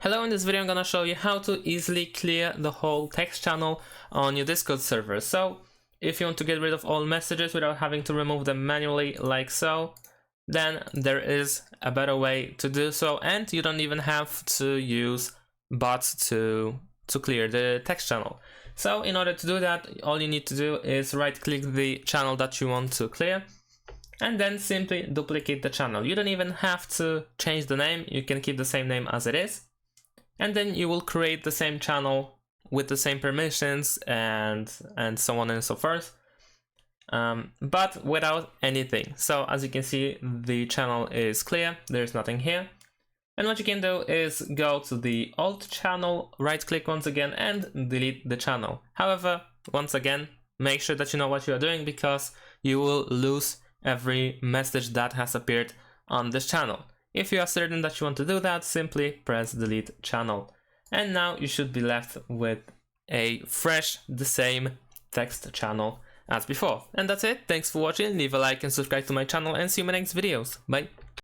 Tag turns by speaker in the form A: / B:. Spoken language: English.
A: Hello, in this video I'm gonna show you how to easily clear the whole text channel on your Discord server. So if you want to get rid of all messages without having to remove them manually like so, then there is a better way to do so, and you don't even have to use bots to clear the text channel. So in order to do that, all you need to do is right click the channel that you want to clear and then simply duplicate the channel. You don't even have to change the name, you can keep the same name as it is. And then you will create the same channel with the same permissions and so on and so forth, but without anything. So as you can see, the channel is clear, there's nothing here. And what you can do is go to the alt channel, right click once again and delete the channel. However, once again, make sure that you know what you are doing, because you will lose every message that has appeared on this channel. If you are certain that you want to do that, simply press delete channel. And now you should be left with a fresh, the same text channel as before. And that's it. Thanks for watching. Leave a like and subscribe to my channel, and see you in my next videos. Bye.